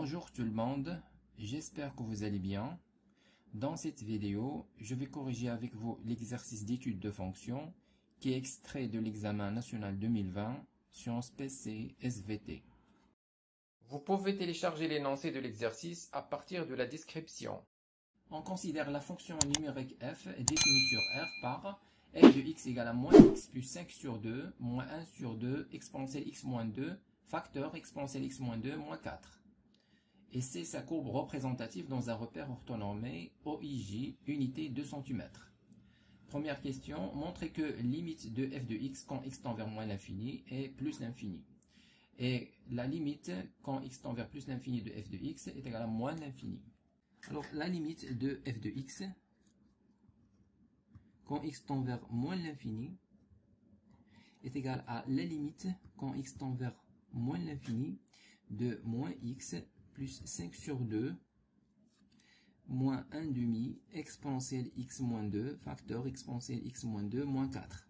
Bonjour tout le monde, j'espère que vous allez bien. Dans cette vidéo, je vais corriger avec vous l'exercice d'étude de fonction qui est extrait de l'examen national 2020 Sciences PC SVT. Vous pouvez télécharger l'énoncé de l'exercice à partir de la description. On considère la fonction numérique f définie sur R par f de x égale à moins x plus 5 sur 2, moins 1 sur 2, exponentielle x moins 2, facteur exponentielle x moins 2, moins 4. Et c'est sa courbe représentative dans un repère orthonormé OIJ, unité de centimètres. Première question, montrez que limite de f de x quand x tend vers moins l'infini est plus l'infini. Et la limite quand x tend vers plus l'infini de f de x est égale à moins l'infini. Alors la limite de f de x quand x tend vers moins l'infini est égale à la limite quand x tend vers moins l'infini de moins x plus 5 sur 2, moins 1 demi, exponentielle x moins 2, facteur exponentielle x moins 2, moins 4.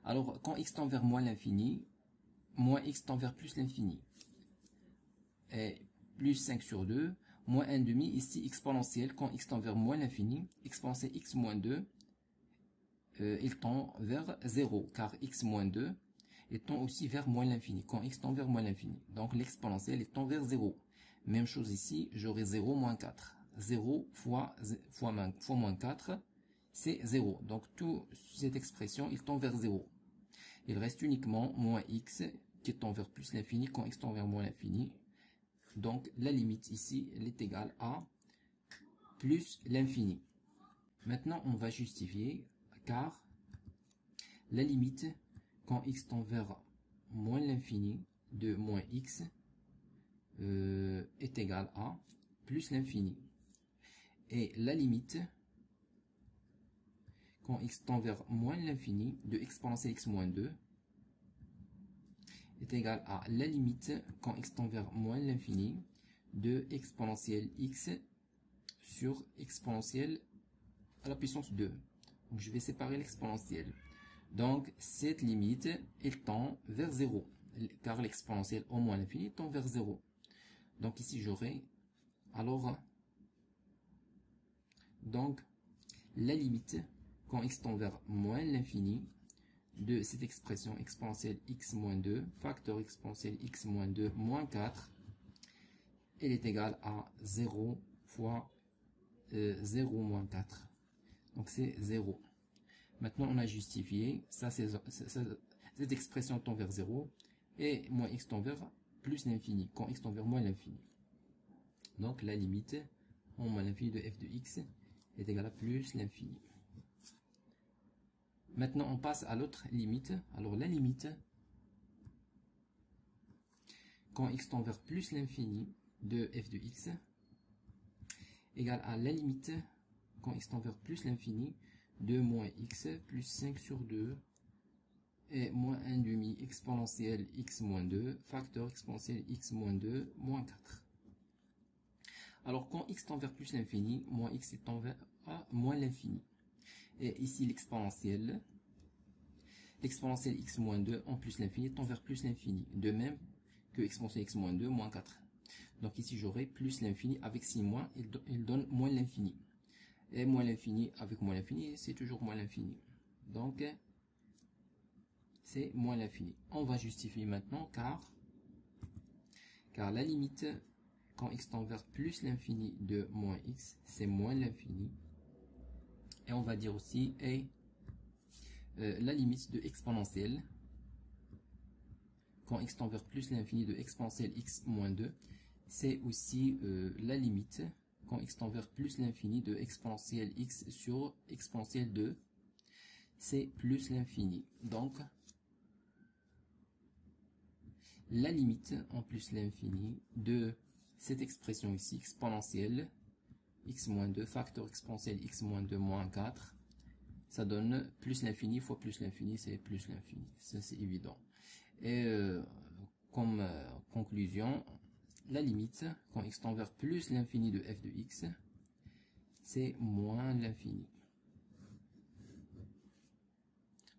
Alors, quand x tend vers moins l'infini, moins x tend vers plus l'infini. Et plus 5 sur 2, moins 1 demi, ici exponentielle, quand x tend vers moins l'infini, exponentielle x moins 2, il tend vers 0, car x moins 2, et tend aussi vers moins l'infini, quand x tend vers moins l'infini. Donc l'exponentielle tend vers 0. Même chose ici, j'aurai 0 moins 4. 0 fois moins 4, c'est 0. Donc toute cette expression, il tend vers 0. Il reste uniquement moins x qui tend vers plus l'infini quand x tend vers moins l'infini. Donc la limite ici, elle est égale à plus l'infini. Maintenant, on va justifier, car la limite quand x tend vers moins l'infini de moins x est égal à plus l'infini. Et la limite quand x tend vers moins l'infini de exponentielle x moins 2 est égal à la limite quand x tend vers moins l'infini de exponentielle x sur exponentielle à la puissance 2. Donc je vais séparer l'exponentielle. Donc, cette limite, elle tend vers 0, car l'exponentielle au moins l'infini tend vers 0. Donc ici, j'aurai, alors, donc, la limite, quand x tend vers moins l'infini, de cette expression exponentielle x moins 2, facteur exponentielle x moins 2, moins 4, elle est égale à 0 fois 0 moins 4. Donc, c'est 0. Maintenant, on a justifié, cette expression tend vers 0, et moins x tend vers plus l'infini, quand x tend vers moins l'infini. Donc, la limite, en moins l'infini de f de x, est égale à plus l'infini. Maintenant, on passe à l'autre limite. Alors, la limite, quand x tend vers plus l'infini de f de x, égale à la limite, quand x tend vers plus l'infini, de moins x plus 5 sur 2 et moins 1 demi exponentielle x moins 2 facteur exponentielle x moins 2 moins 4. Alors quand x tend vers plus l'infini, moins x tend vers moins l'infini. Et ici l'exponentielle x moins 2 en plus l'infini tend vers plus l'infini. De même que exponentielle x moins 2 moins 4. Donc ici j'aurai plus l'infini avec 6 moins, il donne moins l'infini. Et moins l'infini avec moins l'infini, c'est toujours moins l'infini. Donc, c'est moins l'infini. On va justifier maintenant car la limite, quand x tend vers plus l'infini de moins x, c'est moins l'infini. Et on va dire aussi, la limite de exponentielle, quand x tend vers plus l'infini de exponentielle x moins 2, c'est aussi la limite quand x tend vers plus l'infini de exponentielle x sur exponentielle 2, c'est plus l'infini. Donc, la limite en plus l'infini de cette expression ici, exponentielle x moins 2, facteur exponentielle x moins 2 moins 4, ça donne plus l'infini fois plus l'infini, c'est plus l'infini. Ça, c'est évident. Et comme conclusion, la limite, quand x tend vers plus l'infini de f de x, c'est moins l'infini.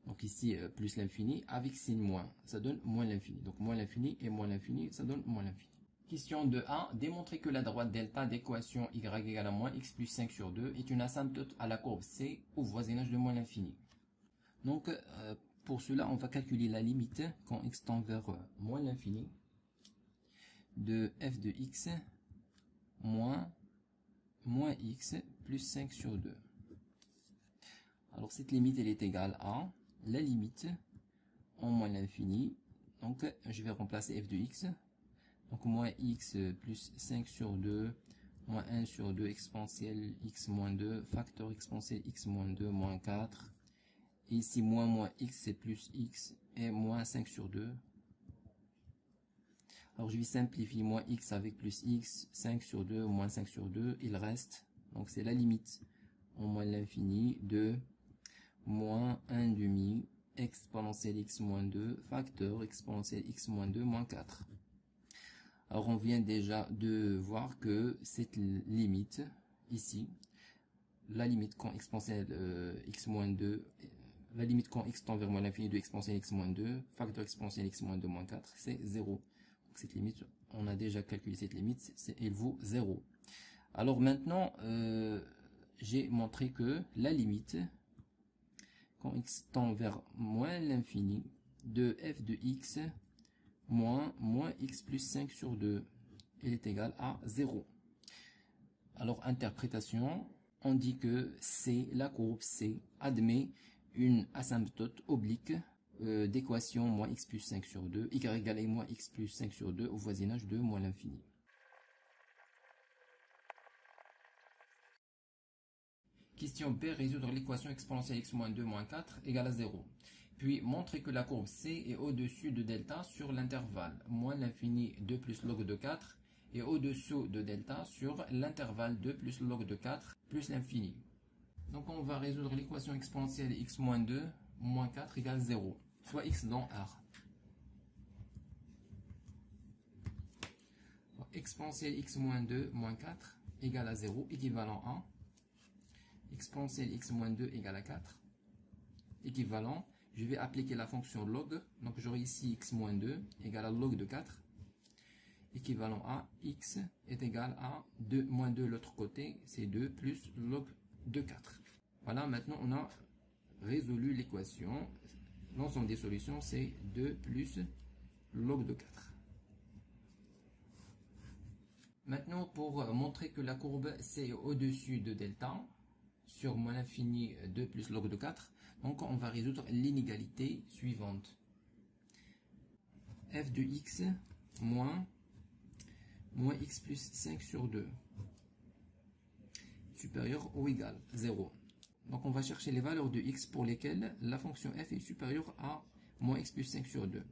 Donc ici, plus l'infini avec signe moins, ça donne moins l'infini. Donc moins l'infini et moins l'infini, ça donne moins l'infini. Question de 1. Démontrer que la droite delta d'équation y égale à moins x plus 5 sur 2 est une asymptote à la courbe C au voisinage de moins l'infini. Donc, pour cela, on va calculer la limite quand x tend vers moins l'infini de f de x moins x plus 5 sur 2. Alors, cette limite, elle est égale à la limite en moins l'infini. Donc, je vais remplacer f de x. Donc, moins x plus 5 sur 2, moins 1 sur 2 exponentielle x moins 2, facteur exponentielle x moins 2, moins 4. Et ici, moins x, c'est plus x et moins 5 sur 2. Alors, je vais simplifier moins x avec plus x, 5 sur 2, moins 5 sur 2. Il reste, donc c'est la limite en moins l'infini de moins 1 demi exponentielle x moins 2, facteur exponentielle x moins 2, moins 4. Alors, on vient déjà de voir que cette limite, ici, la limite quand exponentielle x moins 2, la limite quand x tend vers moins l'infini de exponentielle x moins 2, facteur exponentielle x moins 2, moins 4, c'est 0. Donc, cette limite, on a déjà calculé cette limite, elle vaut 0. Alors maintenant, j'ai montré que la limite, quand x tend vers moins l'infini, de f de x moins x plus 5 sur 2, elle est égale à 0. Alors, interprétation, on dit que C, la courbe C, admet une asymptote oblique d'équation moins x plus 5 sur 2, y égale à moins x plus 5 sur 2 au voisinage de moins l'infini. Question B, résoudre l'équation exponentielle x moins 2 moins 4 égale à 0. Puis, montrer que la courbe C est au-dessus de delta sur l'intervalle moins l'infini 2 plus log de 4 et au-dessous de delta sur l'intervalle 2 plus log de 4 plus l'infini. Donc, on va résoudre l'équation exponentielle x moins 2 moins 4 égale 0, soit x dans R. Exponentielle x moins 2 moins 4 égale à 0, équivalent à exponentielle x moins 2 égale à 4, équivalent, je vais appliquer la fonction log, donc j'aurai ici x moins 2 égale à log de 4, équivalent à x est égal à 2 moins 2 l'autre côté, c'est 2 plus log de 4. Voilà, maintenant on a résolu l'équation. L'ensemble des solutions, c'est 2 plus log de 4. Maintenant, pour montrer que la courbe C est au-dessus de delta, sur moins l'infini 2 plus log de 4, donc on va résoudre l'inégalité suivante. f de x moins x plus 5 sur 2 supérieur ou égal 0. Donc on va chercher les valeurs de x pour lesquelles la fonction f est supérieure à moins x plus 5 sur 2.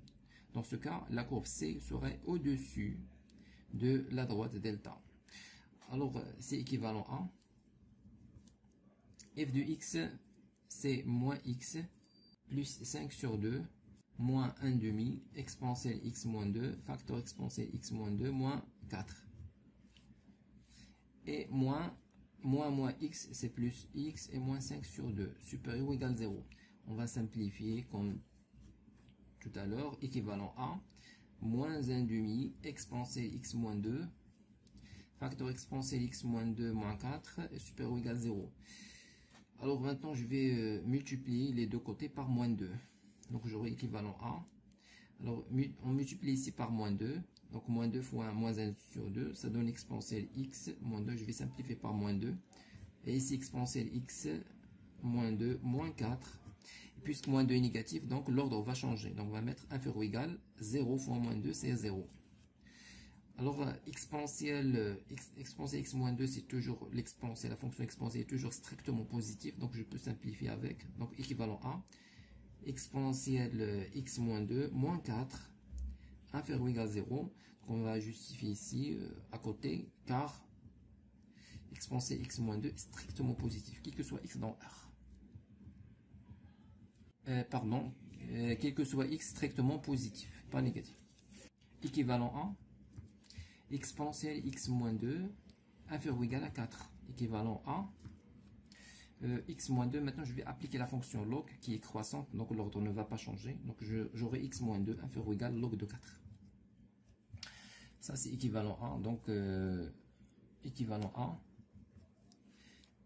Dans ce cas, la courbe C serait au-dessus de la droite delta. Alors, c'est équivalent à f de x, c'est moins x plus 5 sur 2 moins 1 demi exponentielle x moins 2 facteur exponentielle x moins 2 moins 4. Et moins x, c'est plus x et moins 5 sur 2 supérieur ou égal 0. On va simplifier comme tout à l'heure, équivalent à moins 1 demi exponentielle x moins 2 facteur exponentielle x moins 2 moins 4 supérieur ou égal 0. Alors maintenant, je vais multiplier les deux côtés par moins 2. Donc j'aurai équivalent à. Alors on multiplie ici par moins 2. Donc moins 2 fois 1, moins 1 sur 2. Ça donne exponentielle x moins 2. Je vais simplifier par moins 2. Et ici exponentielle x moins 2 moins 4. Et puisque moins 2 est négatif, donc l'ordre va changer. Donc on va mettre inférieur ou égal. 0 fois moins 2, c'est 0. Alors, exponentielle x moins 2, c'est toujours l'exponentielle, la fonction exponentielle est toujours strictement positive, donc je peux simplifier avec, donc équivalent à exponentielle x moins 2 moins 4 inférieur ou égal 0. Donc on va justifier ici à côté, car exponentielle x moins 2 est strictement positif, quel que soit x dans R. Quel que soit x strictement positif, pas négatif. Équivalent à exponentielle x moins 2 inférieur ou égal à 4, équivalent à x moins 2. Maintenant, je vais appliquer la fonction log qui est croissante, donc l'ordre ne va pas changer. Donc, j'aurai x moins 2 inférieur ou égal log de 4. Ça c'est équivalent à, donc équivalent à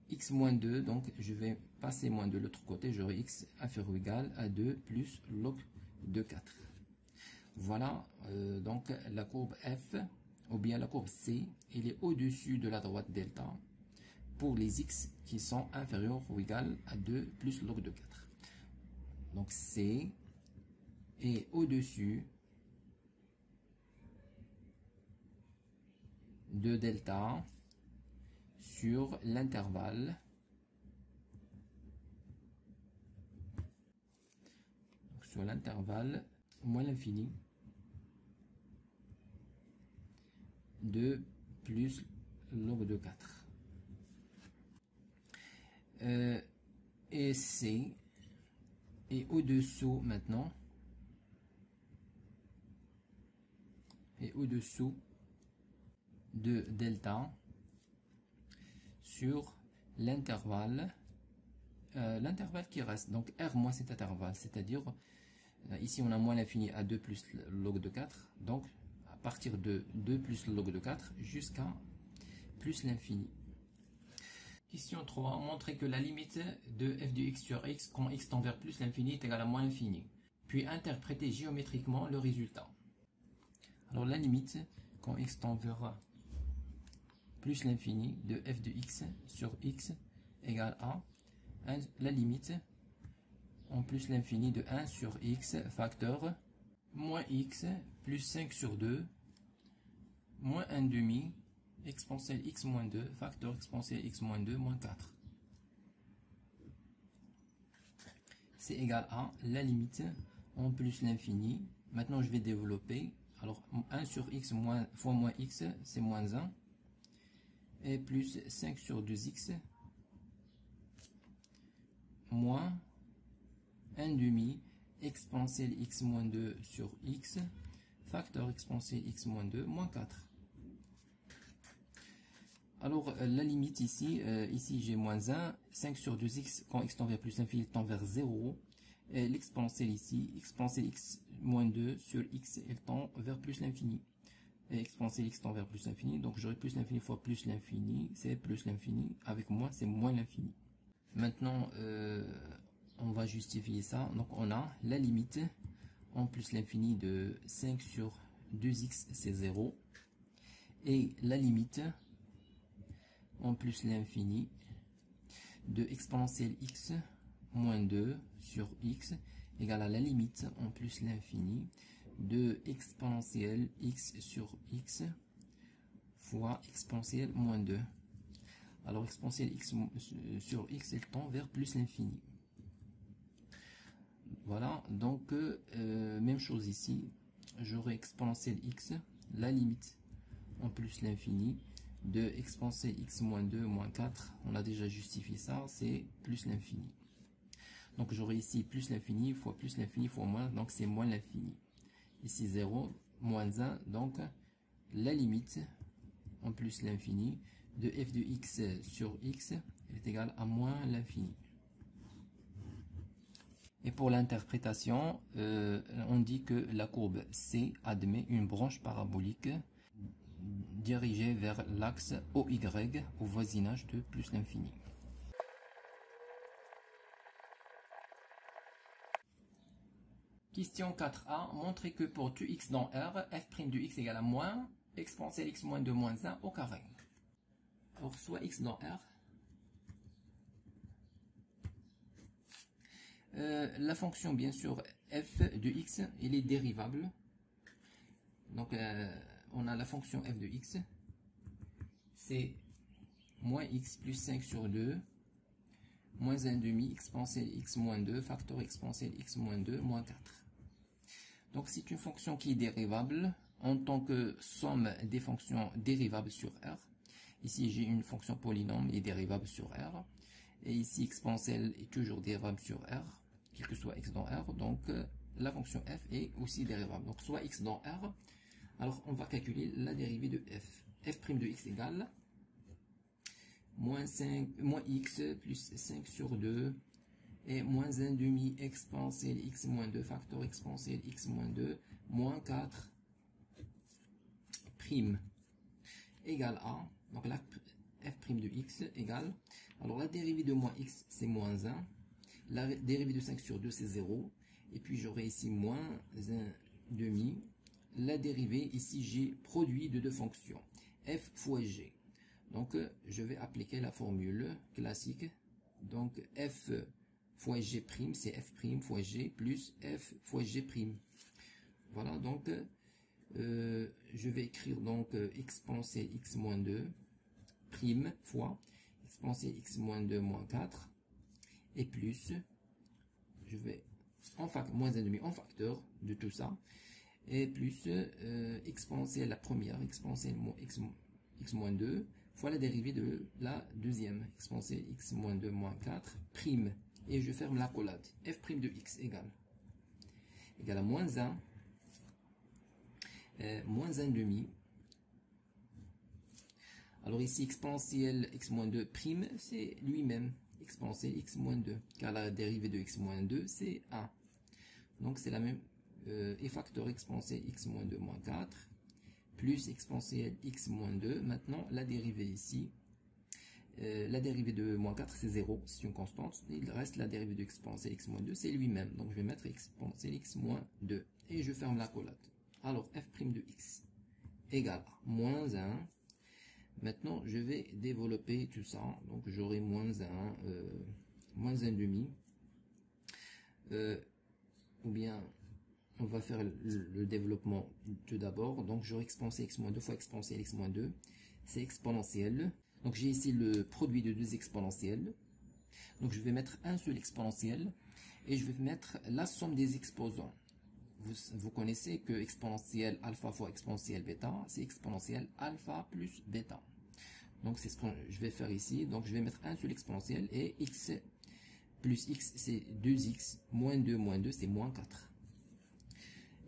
x moins 2, donc je vais passer moins de l'autre côté, j'aurai x inférieur ou égal à 2 plus log de 4. Voilà, donc la courbe f, ou bien la courbe c, elle est au-dessus de la droite delta pour les x qui sont inférieurs ou égal à 2 plus log de 4. Donc c est au-dessus de delta sur l'intervalle moins l'infini de plus log de 4. Et C est au-dessous maintenant, et au-dessous de delta sur l'intervalle qui reste, donc R moins cet intervalle, c'est-à-dire ici on a moins l'infini à 2 plus log de 4, donc à partir de 2 plus log de 4 jusqu'à plus l'infini. Question 3, montrer que la limite de f de x sur x quand x tend vers plus l'infini est égale à moins l'infini, puis interpréter géométriquement le résultat. Alors la limite quand x tend vers plus l'infini de f de x sur x égale à la limite en plus l'infini de 1 sur x facteur moins x plus 5 sur 2 moins 1 demi exponentielle x moins 2 facteur exponentielle x moins 2 moins 4. C'est égal à la limite en plus l'infini. Maintenant je vais développer. Alors 1 sur x fois moins x c'est moins 1 et plus 5 sur 2x moins 1 demi exponentielle x moins 2 sur x facteur exponentielle x moins 2 moins 4. Alors la limite ici, ici j'ai moins 1, 5 sur 2x quand x tend vers plus l'infini tend vers 0, et l'exponentielle ici, exponentielle x moins 2 sur x, elle tend vers plus l'infini. Et exponentielle x tend vers plus l'infini, donc j'aurai plus l'infini fois plus l'infini, c'est plus l'infini, avec moins c'est moins l'infini. Maintenant, on va justifier ça, donc on a la limite en plus l'infini de 5 sur 2x, c'est 0, et la limite en plus l'infini de exponentielle x moins 2 sur x égale à la limite en plus l'infini de exponentielle x sur x fois exponentielle moins 2. Alors exponentielle x sur x elle tend vers plus l'infini. Voilà, donc même chose ici, j'aurai exponentielle x, la limite en plus l'infini de exponentielle x moins 2 moins 4, on a déjà justifié ça, c'est plus l'infini. Donc j'aurai ici plus l'infini fois moins, donc c'est moins l'infini. Ici 0, moins 1, donc la limite en plus l'infini de f de x sur x est égale à moins l'infini. Et pour l'interprétation, on dit que la courbe C admet une branche parabolique dirigée vers l'axe OY au voisinage de plus l'infini. Question 4a, montrer que pour tout x dans R, f' de x égale à moins exponentielle x moins 2 moins 1 au carré. Alors soit x dans R, la fonction bien sûr f de x, elle est dérivable. Donc on a la fonction f de x, c'est moins x plus 5 sur 2, moins 1 demi exponentielle x moins 2, facteur exponentielle x moins 2, moins 4. Donc c'est une fonction qui est dérivable en tant que somme des fonctions dérivables sur R. Ici j'ai une fonction polynôme et dérivable sur R. Et ici exponentielle est toujours dérivable sur R, quel que soit x dans R. Donc la fonction f est aussi dérivable. Donc soit x dans R, alors on va calculer la dérivée de f. f' de x égale moins x plus 5 sur 2 et moins 1 demi exponentielle x moins 2 facteur exponentielle x moins 2 moins 4 prime égale à, donc là, f' de x égale, alors la dérivée de moins x, c'est moins 1, la dérivée de 5 sur 2, c'est 0, et puis j'aurai ici moins 1 demi, la dérivée, ici j'ai produit de deux fonctions, f fois g. Donc je vais appliquer la formule classique, donc f fois g', c'est f' fois g plus f fois g'. Voilà, donc je vais écrire donc exponentielle x moins 2 prime fois exponentielle x moins 2 moins 4 et plus, je vais moins 1,5 en facteur de tout ça, et plus exponentielle la première, exponentielle x moins 2 fois la dérivée de la deuxième, exponentielle x moins 2 moins 4 prime, et je ferme l'accolade, f' de x égale à moins 1, moins 1 demi. Alors ici, exponentielle x moins 2 prime, c'est lui-même, exponentielle x moins 2, car la dérivée de x moins 2, c'est 1. Donc c'est la même, et facteur exponentielle x moins 2 moins 4, plus exponentielle x moins 2. Maintenant, la dérivée ici, la dérivée de moins 4, c'est 0, c'est une constante. Il reste la dérivée de exponentielle x moins 2, c'est lui-même. Donc je vais mettre exponentielle x moins 2, et je ferme l'accolade. Alors, f' de x égale à moins 1. Maintenant, je vais développer tout ça. Donc, j'aurai moins 1, moins 1 demi. Ou bien, on va faire le développement tout d'abord. Donc, j'aurai exponentielle x moins 2 fois exponentielle x moins 2. C'est exponentielle. Donc, j'ai ici le produit de deux exponentielles. Donc, je vais mettre un seul exponentiel. Et je vais mettre la somme des exposants. Vous connaissez que exponentielle alpha fois exponentielle bêta, c'est exponentielle alpha plus bêta. Donc c'est ce que je vais faire ici. Donc je vais mettre un seul exponentiel, et x plus x, c'est 2x, moins 2 c'est moins 4.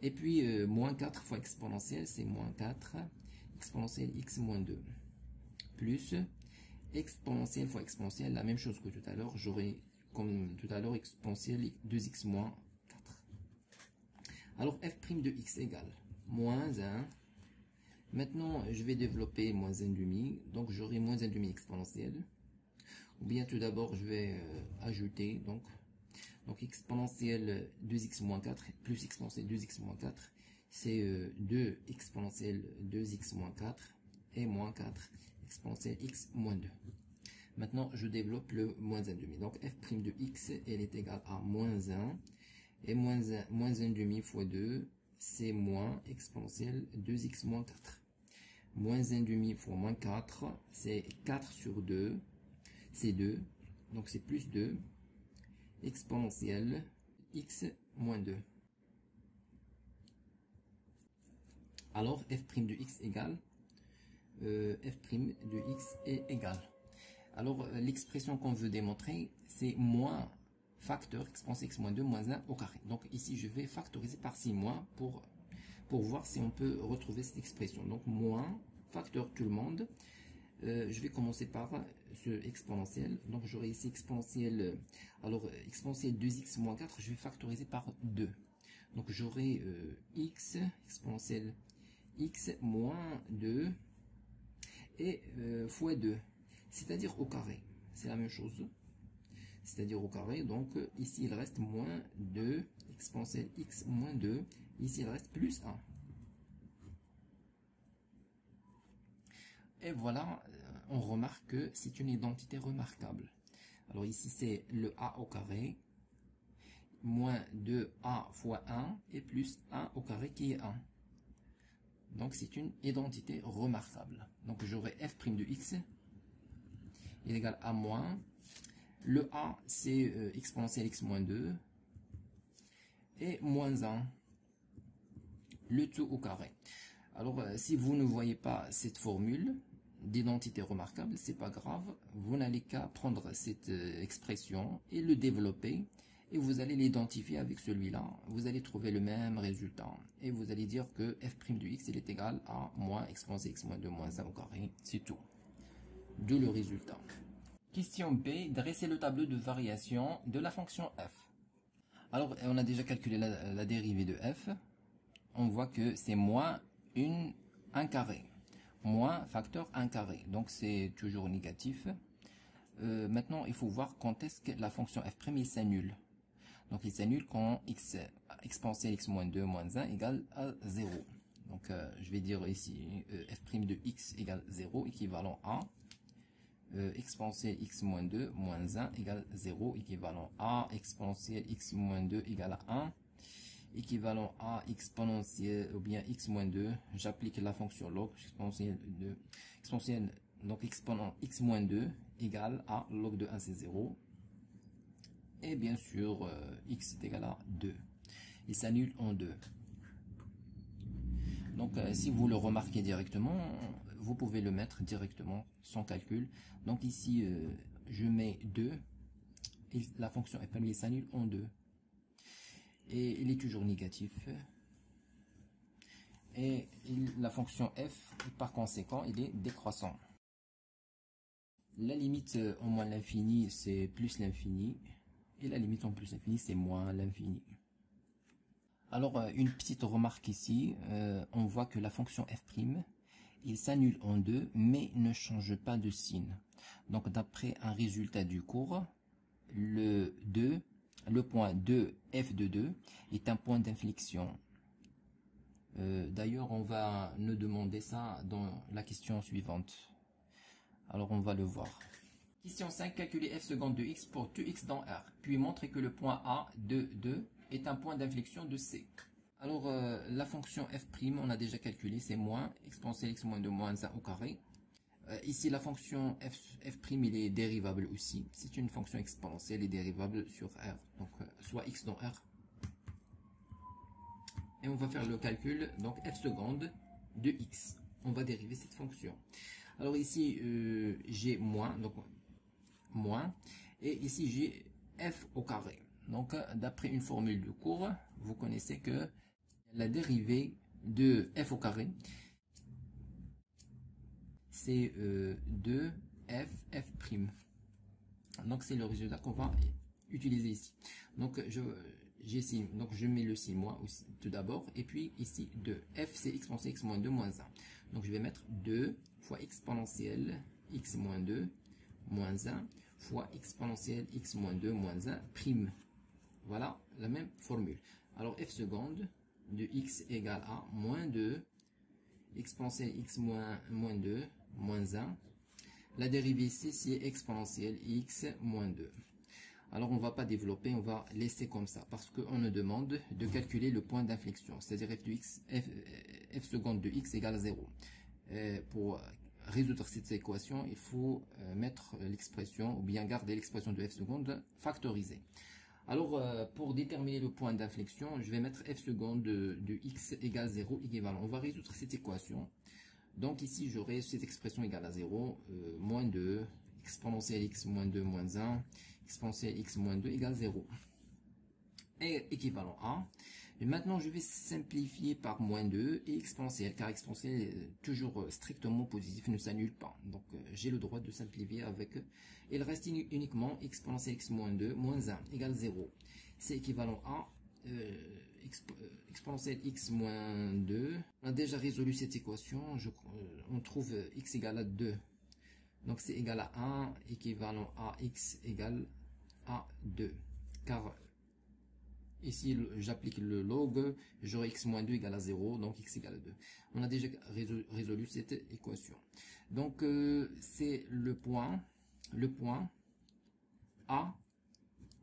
Et puis moins 4 fois exponentielle, c'est moins 4, exponentielle x moins 2, plus exponentielle fois exponentielle, la même chose que tout à l'heure, j'aurai comme tout à l'heure exponentielle 2x moins 4. Alors f' de x égale moins 1. Maintenant, je vais développer moins 1 demi. Donc, j'aurai moins 1 demi exponentielle. Ou bien, tout d'abord, je vais ajouter. Donc exponentielle 2x moins 4 plus exponentielle 2x moins 4. C'est 2 exponentielle 2x moins 4 et moins 4 exponentielle x moins 2. Maintenant, je développe le moins 1 demi. Donc, f' de x, elle est égale à moins 1. Et moins 1 demi fois 2, c'est moins exponentielle 2x moins 4. Moins 1 demi fois moins 4, c'est 4 sur 2, c'est 2. Donc c'est plus 2, exponentielle x moins 2. Alors f' de x égale, f' de x est égal. Alors l'expression qu'on veut démontrer, c'est moins facteur exponentielle x moins 2 moins 1 au carré. Donc ici, je vais factoriser par 6 moins pour voir si on peut retrouver cette expression. Donc moins facteur tout le monde. Je vais commencer par ce exponentiel. Donc j'aurai ici exponentielle, alors exponentielle 2x moins 4, je vais factoriser par 2. Donc j'aurai x exponentielle x moins 2 et fois 2, c'est-à-dire au carré. C'est la même chose. C'est-à-dire au carré, donc ici il reste moins 2, exponentielle x moins 2, ici il reste plus 1. Et voilà, on remarque que c'est une identité remarquable. Alors ici c'est le a au carré, moins 2a fois 1, et plus 1 au carré qui est 1. Donc c'est une identité remarquable. Donc j'aurai f' de x est égal à moins. Le a, c'est exponentielle x moins 2 et moins 1, le tout au carré. Alors, si vous ne voyez pas cette formule d'identité remarquable, c'est pas grave. Vous n'allez qu'à prendre cette expression et le développer, et vous allez l'identifier avec celui-là. Vous allez trouver le même résultat. Et vous allez dire que f' de x, il est égal à moins exponentielle x moins 2 moins 1 au carré. C'est tout. D'où le résultat. Question B, dresser le tableau de variation de la fonction f. Alors, on a déjà calculé la dérivée de f. On voit que c'est moins 1 carré. moins facteur 1 carré. Donc c'est toujours négatif. Maintenant, il faut voir quand est-ce que la fonction f' s'annule. Donc il s'annule quand x exponentielle x moins 2 moins 1 égale à 0. Donc je vais dire ici f' de x égale 0, équivalent à exponentielle x moins 2 moins 1 égale 0, équivalent à exponentielle x moins 2 égale à 1, équivalent à exponentielle ou bien x moins 2, j'applique la fonction log, exponentielle, donc exponent x moins 2 égale à log de 1 c'est 0, et bien sûr x est égal à 2, il s'annule en 2. Donc si vous le remarquez directement, vous pouvez le mettre directement sans calcul. Donc ici je mets 2 et la fonction f' s'annule en 2 et il est toujours négatif, et la fonction f par conséquent il est décroissant. La limite en moins l'infini c'est plus l'infini, et la limite en plus l'infini c'est moins l'infini. Alors une petite remarque ici, on voit que la fonction f' il s'annule en 2 mais ne change pas de signe. Donc d'après un résultat du cours, le point 2 f de 2 est un point d'inflexion. D'ailleurs on va nous demander ça dans la question suivante. Alors on va le voir. Question 5, calculer f seconde de x pour tout x dans R, puis montrer que le point A de 2 est un point d'inflexion de C. Alors la fonction f', on a déjà calculé, c'est moins exponentielle x moins 2 moins 1 au carré. Ici la fonction f', il est dérivable aussi, c'est une fonction exponentielle et dérivable sur R, donc soit x dans R. Et on va faire le calcul, donc f seconde de x, on va dériver cette fonction. Alors ici j'ai moins, donc moins, et ici j'ai f au carré. Donc d'après une formule du cours, vous connaissez que la dérivée de f au carré c'est 2f'. Donc c'est le résultat qu'on va utiliser ici. Donc je mets le signe moins aussi, tout d'abord, et puis ici 2. f c'est exponentielle x moins 2 moins 1. Donc je vais mettre 2 fois exponentielle x moins 2 moins 1 fois exponentielle x moins 2 moins 1 prime. Voilà la même formule. Alors f seconde de x égale à moins 2 exponentielle x moins 2 moins 1. La dérivée ici c'est exponentielle x moins 2. Alors on va pas développer, on va laisser comme ça parce qu'on nous demande de calculer le point d'inflexion, c'est-à-dire f seconde de x égale 0. Pour résoudre cette équation, il faut mettre l'expression ou bien garder l'expression de f seconde factorisée. Alors pour déterminer le point d'inflexion, je vais mettre f seconde de x égale 0 équivalent. On va résoudre cette équation. Donc ici j'aurai cette expression égale à 0, moins 2, exponentielle x moins 2 moins 1, exponentielle x moins 2 égale 0. Et équivalent à. Et maintenant je vais simplifier par moins 2 et exponentielle, car exponentielle est toujours strictement positif, ne s'annule pas. Donc j'ai le droit de simplifier avec. Il reste uniquement exponentielle x moins 2 moins 1 égale 0. C'est équivalent à exponentielle x moins 2. On a déjà résolu cette équation. On trouve x égale à 2. Donc c'est égal à 1, équivalent à x égale à 2. Car ici j'applique le log, j'aurai x moins 2 égale à 0, donc x égale à 2. On a déjà résolu cette équation. Donc c'est le point A,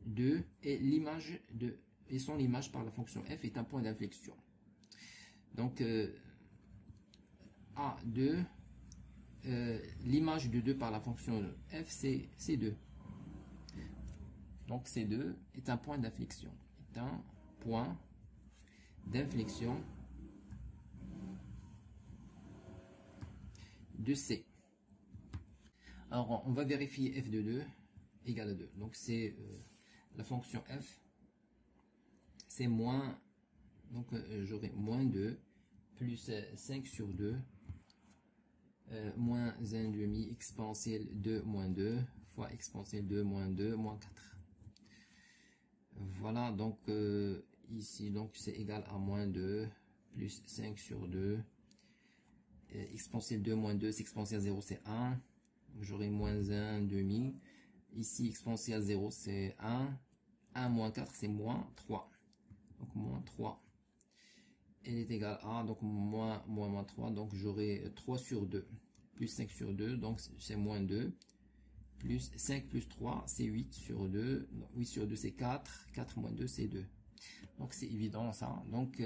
2 et l'image de et son image par la fonction f est un point d'inflexion. Donc A2, l'image de 2 par la fonction f c'est 2. Donc C2 est un point d'inflexion. Est un point d'inflexion de C. Alors on va vérifier f de 2 égale à 2. Donc c'est la fonction f, c'est moins, donc j'aurai moins 2 plus 5 sur 2 moins 1,5 exponentielle 2 moins 2 fois exponentielle 2 moins 2 moins 4. Voilà, donc ici donc c'est égal à moins 2 plus 5 sur 2 exponentielle 2 moins 2, c'est exponentielle 0, c'est 1. J'aurai moins 1 demi. Ici, exponentielle 0, c'est 1. 1 moins 4, c'est moins 3. Donc, moins 3. Elle est égale à, donc, moins 3. Donc, j'aurai 3 sur 2. Plus 5 sur 2, donc c'est moins 2. Plus 5 plus 3, c'est 8 sur 2. 8 sur 2, c'est 4. 4 moins 2, c'est 2. Donc, c'est évident, ça. Donc,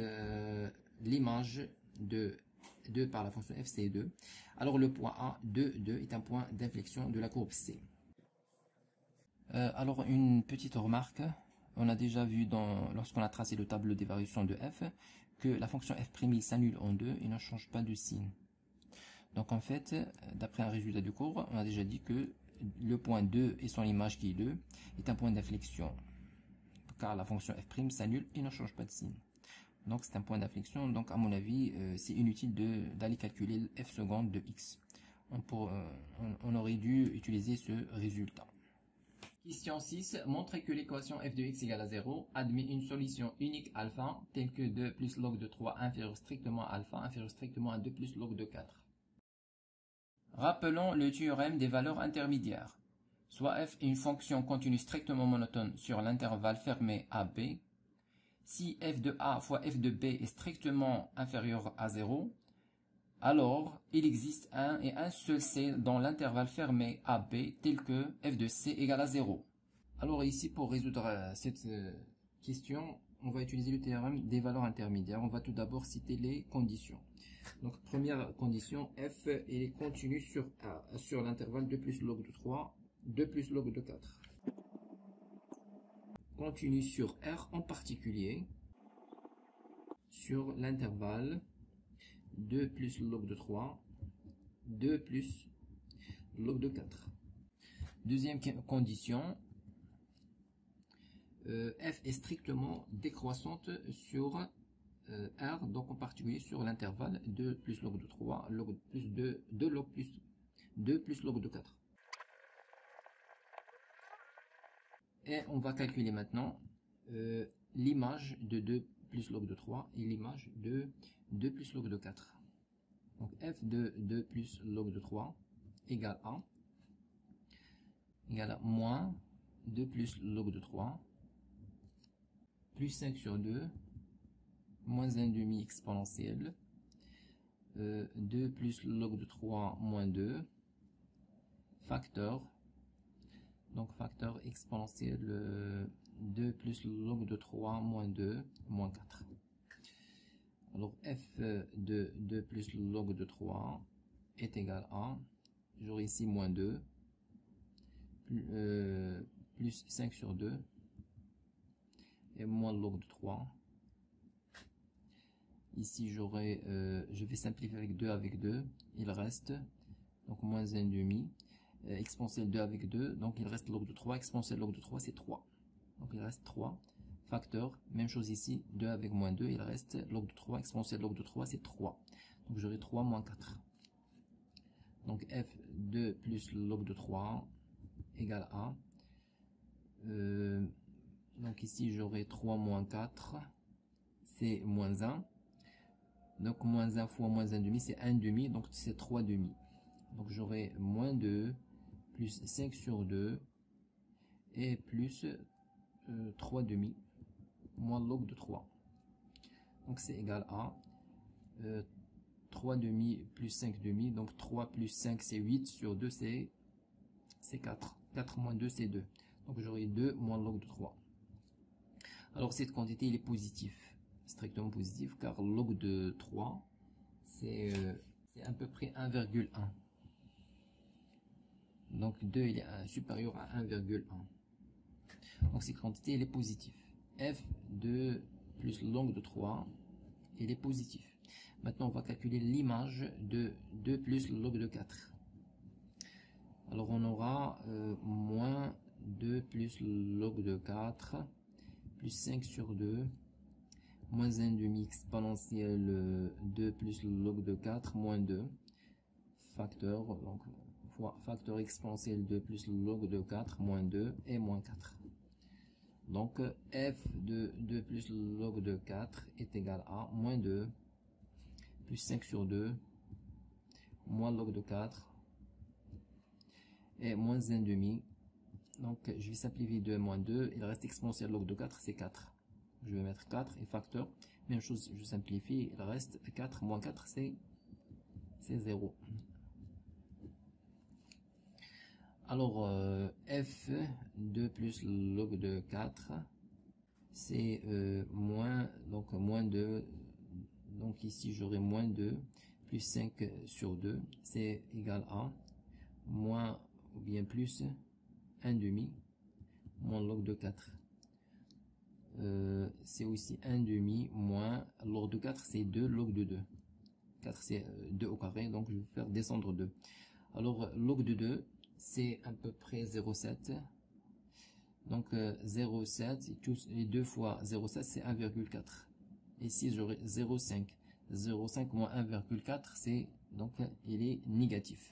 l'image de 2 par la fonction f, c'est 2. Alors, le point A, 2 est un point d'inflexion de la courbe C. Alors, une petite remarque. On a déjà vu, lorsqu'on a tracé le tableau des variations de f, que la fonction f' s'annule en 2 et ne change pas de signe. Donc, en fait, d'après un résultat de cours, on a déjà dit que le point 2 et son image qui est 2 est un point d'inflexion, car la fonction f' s'annule et ne change pas de signe. Donc c'est un point d'inflexion, donc à mon avis c'est inutile d'aller calculer f seconde de x. On aurait dû utiliser ce résultat. Question 6. Montrez que l'équation f de x égale à 0 admet une solution unique alpha telle que 2 plus log de 3 inférieur strictement à alpha inférieur strictement à 2 plus log de 4. Rappelons le théorème des valeurs intermédiaires. Soit f est une fonction continue strictement monotone sur l'intervalle fermé AB. Si f de A fois f de B est strictement inférieur à 0, alors il existe un et un seul C dans l'intervalle fermé AB tel que f de C égale à 0. Alors ici, pour résoudre cette question, on va utiliser le théorème des valeurs intermédiaires. On va tout d'abord citer les conditions. Donc première condition, f est continue sur A, sur l'intervalle 2 plus log de 3, 2 plus log de 4. Continue sur R en particulier, sur l'intervalle 2 plus log de 3, 2 plus log de 4. Deuxième condition, f est strictement décroissante sur R, donc en particulier sur l'intervalle 2 plus log de 3, log plus 2, 2 log plus 2 plus log de 4. Et on va calculer maintenant l'image de 2 plus log de 3 et l'image de 2 plus log de 4. Donc f de 2 plus log de 3 égale à moins 2 plus log de 3 plus 5 sur 2 moins 1 demi exponentielle 2 plus log de 3 moins 2 facteur. Donc facteur exponentiel 2 plus log de 3 moins 2 moins 4. Alors f de 2 plus log de 3 est égal à, j'aurai ici moins 2 plus 5 sur 2 et moins log de 3. Ici j'aurai, je vais simplifier avec 2, il reste donc moins 1 demi. Exponentielle 2 avec 2, donc il reste log de 3, exponentielle log de 3 c'est 3, donc il reste 3, facteur, même chose ici, 2 avec moins 2, il reste log de 3, exponentielle log de 3 c'est 3, donc j'aurai 3 moins 4, donc f 2 plus log de 3 égale à, donc ici j'aurai 3 moins 4, c'est moins 1, donc moins 1 fois moins 1 demi c'est 1 demi, donc c'est 3 demi, donc j'aurai moins 2, plus 5 sur 2 et plus 3 demi moins log de 3. Donc c'est égal à 3 demi plus 5 demi. Donc 3 plus 5 c'est 8 sur 2 c'est 4. 4 moins 2 c'est 2. Donc j'aurai 2 moins log de 3. Alors cette quantité il est positif, strictement positif, car log de 3 c'est à peu près 1,1. Donc 2 il est supérieur à 1,1. Donc cette quantité elle est positive. F de plus log de 3 il est positif. Maintenant on va calculer l'image de 2 plus log de 4. Alors on aura moins 2 plus log de 4 plus 5 sur 2 moins 1 demi exponentielle 2 plus log de 4 moins 2 facteur, donc fois facteur exponentiel 2 plus log de 4 moins 2 et moins 4. Donc f de 2 plus log de 4 est égal à moins 2 plus 5 sur 2 moins log de 4 et moins 1,5. Donc je vais simplifier 2 moins 2, il reste exponentielle log de 4, c'est 4. Je vais mettre 4 et facteur. Même chose, je simplifie, il reste 4 moins 4, c'est 0. Alors, f2 plus log de 4, c'est moins 2. Donc ici, j'aurai moins 2 plus 5 sur 2, c'est égal à moins ou bien plus 1,5 moins log de 4. C'est aussi 1,5 moins log de 4, c'est 2 log de 2. 4 c'est 2 au carré, donc je vais faire descendre 2. Alors log de 2 c'est à peu près 0,7. Donc 0,7 et 2 fois 0,7 c'est 1,4. Ici j'aurai 0,5. 0,5 moins 1,4 c'est donc il est négatif.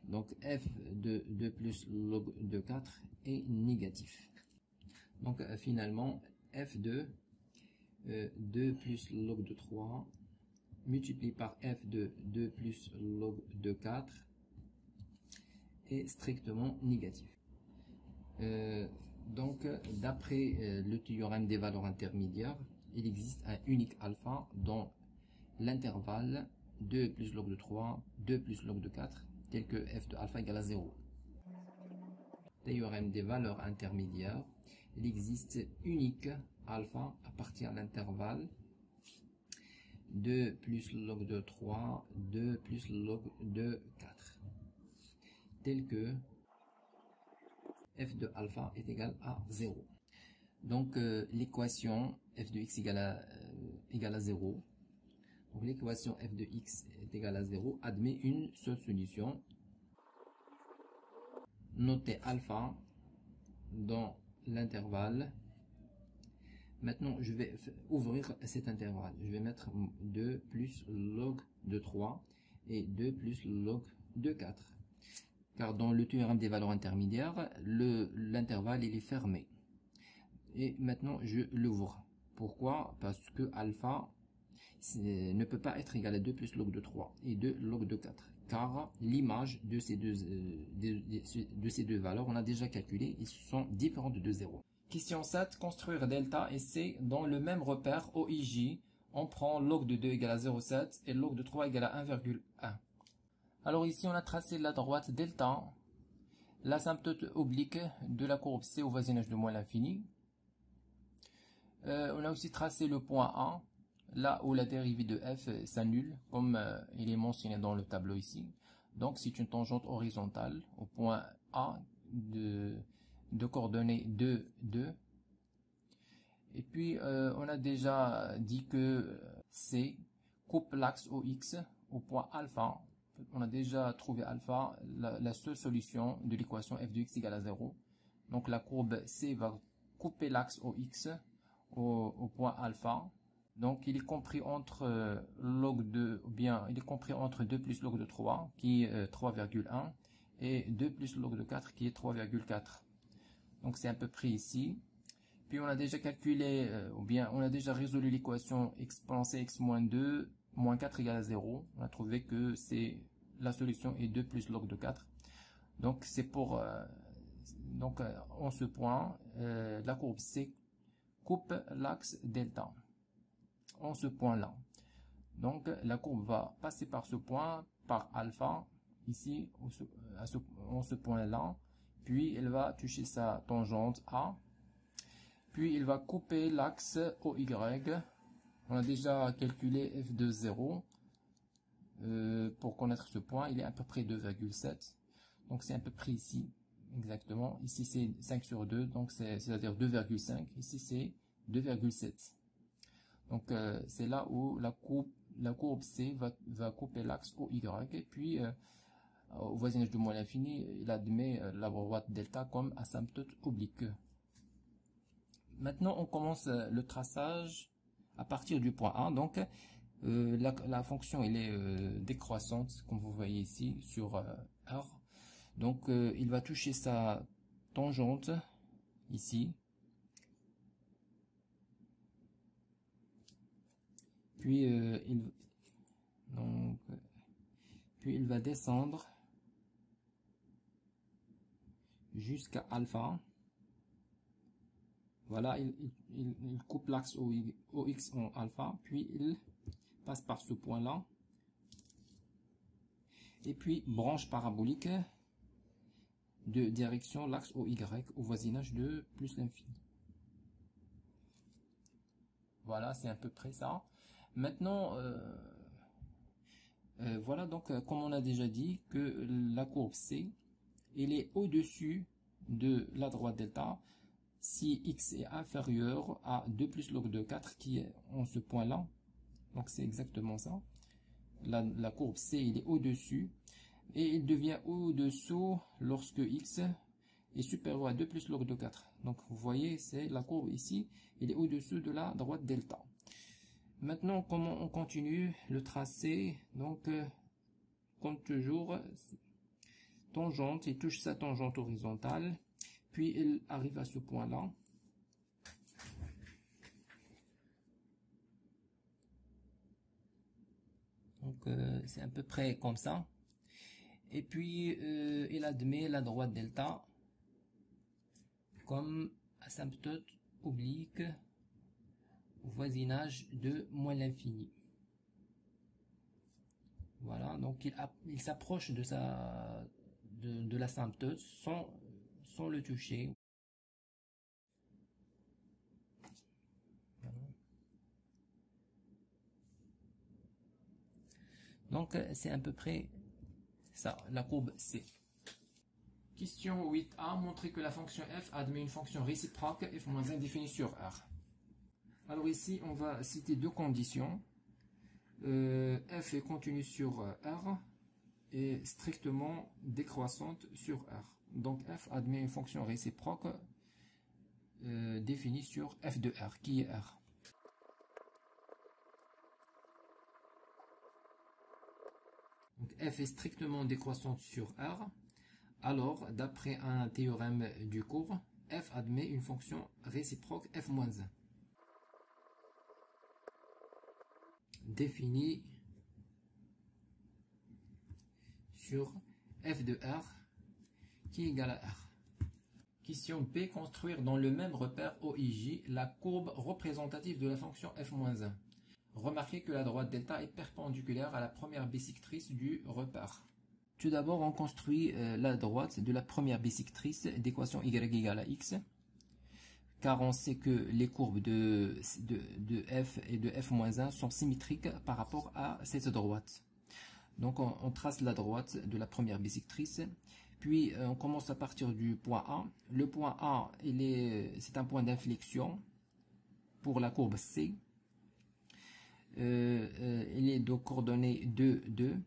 Donc f de 2 plus log de 4 est négatif. Donc finalement f2 2 plus log de 3 multiplié par f de 2 plus log de 4 est strictement négatif. Donc d'après le théorème des valeurs intermédiaires, il existe un unique alpha dans l'intervalle 2 plus log de 3, 2 plus log de 4, tel que f de alpha égale à 0. Théorème des valeurs intermédiaires, il existe unique alpha à partir de l'intervalle 2 plus log de 3, 2 plus log de 4, tel que f de alpha est égal à 0. Donc l'équation f de x égale à 0. Donc l'équation f de x est égale à 0 admet une seule solution. Notez alpha dans l'intervalle. Maintenant, je vais ouvrir cet intervalle. Je vais mettre 2 plus log de 3 et 2 plus log de 4. Car dans le théorème des valeurs intermédiaires, l'intervalle il est fermé. Et maintenant, je l'ouvre. Pourquoi? Parce que alpha ne peut pas être égal à 2 plus log de 3 et 2 log de 4. Car l'image de ces deux valeurs, on a déjà calculé, ils sont différentes de 0. Question 7. Construire delta et c dans le même repère OIJ. On prend log de 2 égale à 0,7 et log de 3 égale à 1,1. Alors ici, on a tracé la droite delta, l'asymptote oblique de la courbe C au voisinage de moins l'infini. On a aussi tracé le point A, là où la dérivée de f s'annule, comme il est mentionné dans le tableau ici. Donc c'est une tangente horizontale au point A de coordonnées 2, 2. Et puis on a déjà dit que C coupe l'axe OX au point alpha. On a déjà trouvé alpha, la seule solution de l'équation f de x égale à 0. Donc la courbe C va couper l'axe OX au point alpha. Donc il est compris entre log 2, ou bien il est compris entre 2 plus log de 3 qui est 3,1 et 2 plus log de 4 qui est 3,4. Donc c'est à peu près ici. Puis on a déjà calculé, ou bien on a déjà résolu l'équation exponentielle x moins 2 moins 4 égale à 0. On a trouvé que la solution est 2 plus log de 4. Donc c'est pour en ce point, la courbe C coupe l'axe delta en ce point là. Donc la courbe va passer par ce point, par alpha, ici, en ce point là, puis elle va toucher sa tangente A, puis il va couper l'axe OY. On a déjà calculé f de 0 pour connaître ce point, il est à peu près 2,7, donc c'est à peu près ici, exactement. Ici c'est 5 sur 2, donc c'est-à-dire 2,5, ici c'est 2,7. Donc c'est là où la courbe C va couper l'axe OY, et puis au voisinage de moins l'infini, il admet la droite delta comme asymptote oblique. Maintenant on commence le traçage à partir du point A. Donc la fonction elle est décroissante, comme vous voyez ici sur R. Donc il va toucher sa tangente ici. puis il va descendre jusqu'à alpha. Voilà, il coupe l'axe OX en alpha, puis il passe par ce point-là, et puis branche parabolique de direction l'axe OY au voisinage de plus l'infini. Voilà, c'est à peu près ça. Maintenant, voilà, donc comme on a déjà dit que la courbe C, elle est au-dessus de la droite delta si x est inférieur à 2 plus log de 4 qui est en ce point-là. Donc c'est exactement ça. La courbe C, il est au-dessus et il devient au-dessous lorsque x est supérieur à 2 plus log de 4. Donc vous voyez, c'est la courbe ici, il est au-dessus de la droite delta. Maintenant, comment on continue le tracé? Donc, comme toujours, tangente, il touche sa tangente horizontale, puis il arrive à ce point-là. Donc, c'est à peu près comme ça. Et puis, il admet la droite delta comme asymptote oblique au voisinage de moins l'infini. Voilà, donc il s'approche de l'asymptote sans le toucher. Voilà. Donc c'est à peu près ça, la courbe C. Question 8a, montrer que la fonction f admet une fonction réciproque f-1 définie sur R. Alors ici, on va citer deux conditions. F est continue sur R et strictement décroissante sur R. Donc f admet une fonction réciproque définie sur f de R, qui est R. Donc f est strictement décroissante sur R. Alors, d'après un théorème du cours, f admet une fonction réciproque f-1 définie sur f de R qui est égal à R. Question P, construire dans le même repère OIJ la courbe représentative de la fonction f-1. Remarquez que la droite delta est perpendiculaire à la première bisectrice du repère. Tout d'abord, on construit la droite de la première bisectrice d'équation y égale à x, car on sait que les courbes de f et de f-1 sont symétriques par rapport à cette droite. Donc on trace la droite de la première bisectrice, puis on commence à partir du point A. Le point A, c'est un point d'inflexion pour la courbe C. Il est de coordonnées 2, 2.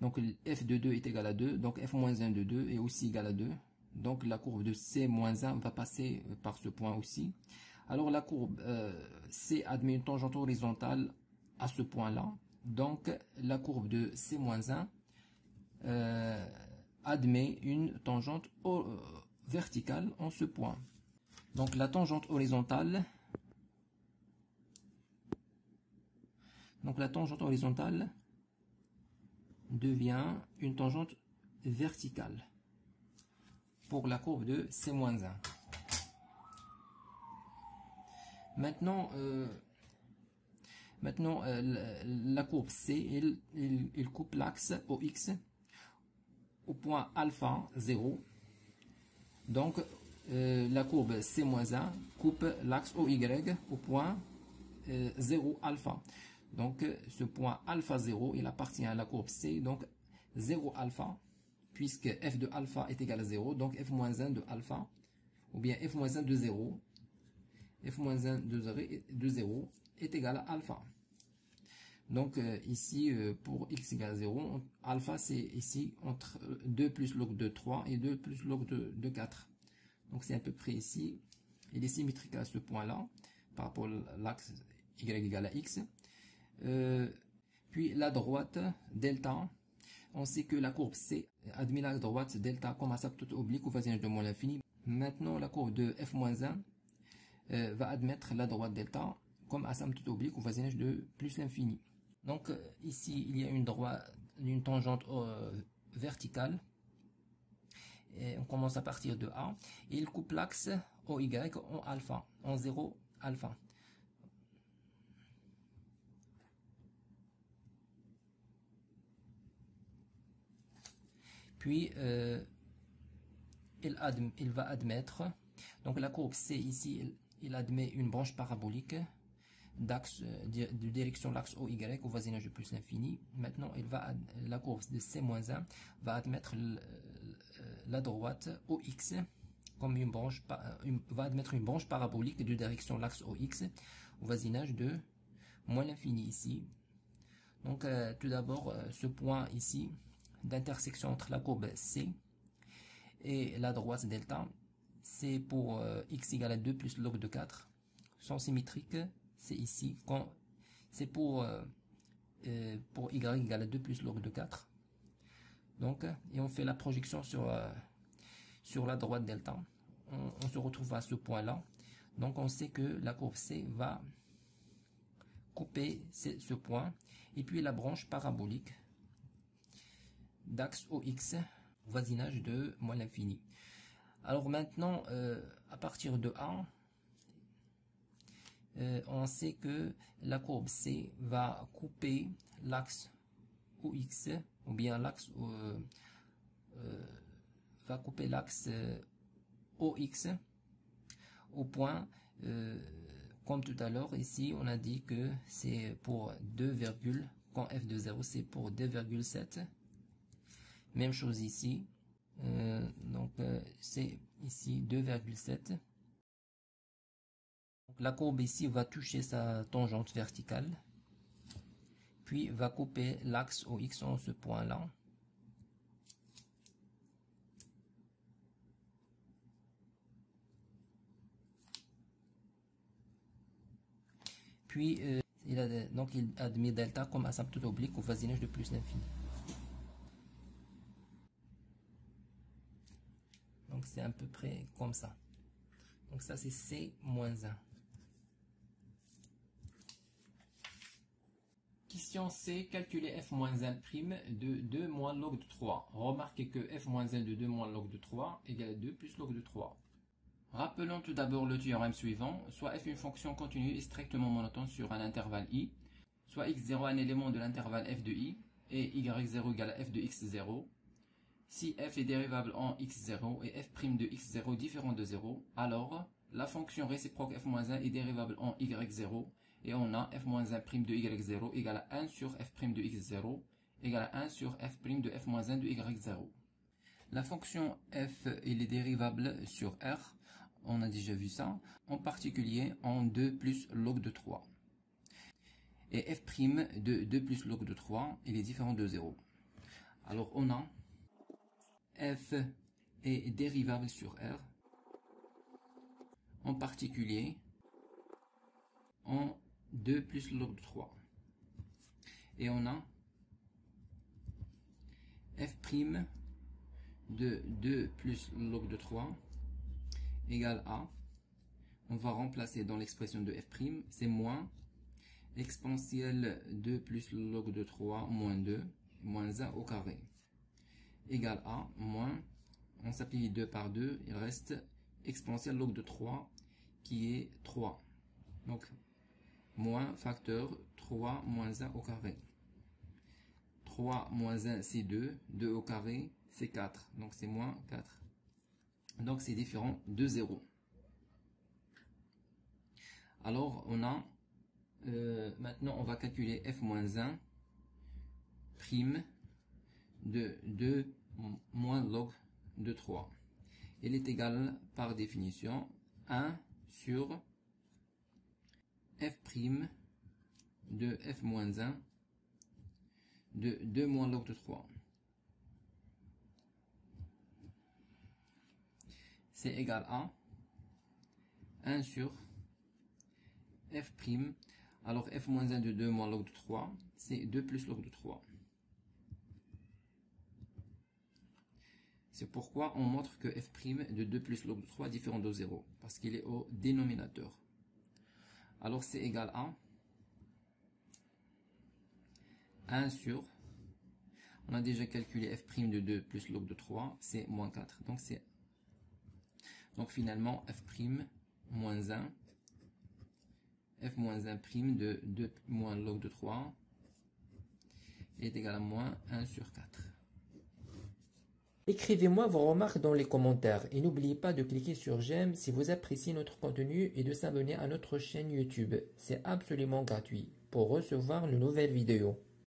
Donc f de 2 est égal à 2, donc f-1 de 2 est aussi égal à 2. Donc la courbe de C-1 va passer par ce point aussi. Alors la courbe C admet une tangente horizontale à ce point-là. Donc la courbe de C-1 admet une tangente verticale en ce point. Donc la tangente horizontale, devient une tangente verticale pour la courbe de C-1. Maintenant, la courbe C, il coupe l'axe OX au point alpha 0. Donc, la courbe C-1 coupe l'axe OY au point 0 alpha. Donc, ce point alpha 0, il appartient à la courbe C, donc 0 alpha, puisque f de alpha est égal à 0, donc f-1 de alpha, ou bien f-1 de 0, f-1 de 0 est égal à alpha. Donc ici, pour x égale à 0, alpha c'est ici entre 2 plus log de 3 et 2 plus log de 4. Donc c'est à peu près ici, il est symétrique à ce point-là, par rapport à l'axe y égale à x. Puis la droite delta, on sait que la courbe C admet la droite delta comme asymptote oblique au voisinage de moins l'infini. Maintenant, la courbe de f-1 va admettre la droite delta comme asymptote oblique au voisinage de plus l'infini. Donc ici, il y a une droite d'une tangente verticale. Et on commence à partir de A. Et il coupe l'axe OY en alpha, en 0 alpha. Puis, il va admettre, donc la courbe C ici, il admet une branche parabolique d'axe de direction l'axe OY au voisinage de plus l'infini. Maintenant, la courbe de C-1 va admettre la droite OX comme une branche, va admettre une branche parabolique de direction l'axe OX au voisinage de moins l'infini ici. Donc, tout d'abord, ce point ici d'intersection entre la courbe C et la droite delta, c'est pour x égale à 2 plus log de 4, sont symétriques, c'est ici, c'est pour y égale à 2 plus log de 4. Donc, et on fait la projection sur la droite delta, on se retrouve à ce point-là. Donc, on sait que la courbe C va couper ce point, et puis la branche parabolique d'axe OX, voisinage de moins l'infini. Alors maintenant, à partir de A, on sait que la courbe C va couper l'axe OX, ou bien l'axe va couper l'axe OX au point, comme tout à l'heure, ici on a dit que c'est pour 2, quand f de 0 c'est pour 2,7. Même chose ici, donc c'est ici 2,7. La courbe ici va toucher sa tangente verticale, puis va couper l'axe OX en ce point-là. Puis il admet delta comme asymptote oblique au voisinage de plus l'infini. Donc c'est à peu près comme ça. Donc ça c'est C-1. Question C, calculer f-1' de 2 moins log de 3. Remarquez que f-1 de 2 moins log de 3 égale à 2 plus log de 3. Rappelons tout d'abord le théorème suivant. Soit f une fonction continue et strictement monotone sur un intervalle i, soit x0 un élément de l'intervalle f de i, et y0 égale à f de x0. Si f est dérivable en x0 et f' de x0 différent de 0, alors la fonction réciproque f-1 est dérivable en y0 et on a f-1' de y0 égale à 1 sur f' de x0 égale à 1 sur f' de f-1 de y0. La fonction f est dérivable sur R, on a déjà vu ça, en particulier en 2 plus log de 3. Et f' de 2 plus log de 3, il est différent de 0. Alors on a f est dérivable sur R, en particulier en 2 plus log de 3. Et on a f' de 2 plus log de 3 égale à, on va remplacer dans l'expression de f', c'est moins exponentielle 2 plus log de 3 moins 2, moins 1 au carré, égale à, moins, on s'appuie 2 par 2, il reste exponentielle log de 3 qui est 3. Donc, moins facteur 3 moins 1 au carré. 3 moins 1 c'est 2, 2 au carré c'est 4, donc c'est moins 4. Donc c'est différent de 0. Alors on a, maintenant on va calculer f-1' prime de 2 moins log de 3. Il est égal par définition 1 sur f' de f-1 de 2 moins log de 3. C'est égal à 1 sur f'. Alors f-1 de 2 moins log de 3, c'est 2 plus log de 3. C'est pourquoi on montre que f' de 2 plus log de 3 est différent de 0, parce qu'il est au dénominateur. Alors c'est égal à 1 sur, On a déjà calculé f' de 2 plus log de 3, c'est moins 4. Donc finalement, f' moins 1, f moins 1' de 2 moins log de 3 est égal à moins 1 sur 4. Écrivez-moi vos remarques dans les commentaires et n'oubliez pas de cliquer sur j'aime si vous appréciez notre contenu et de s'abonner à notre chaîne YouTube. C'est absolument gratuit pour recevoir de nouvelles vidéos.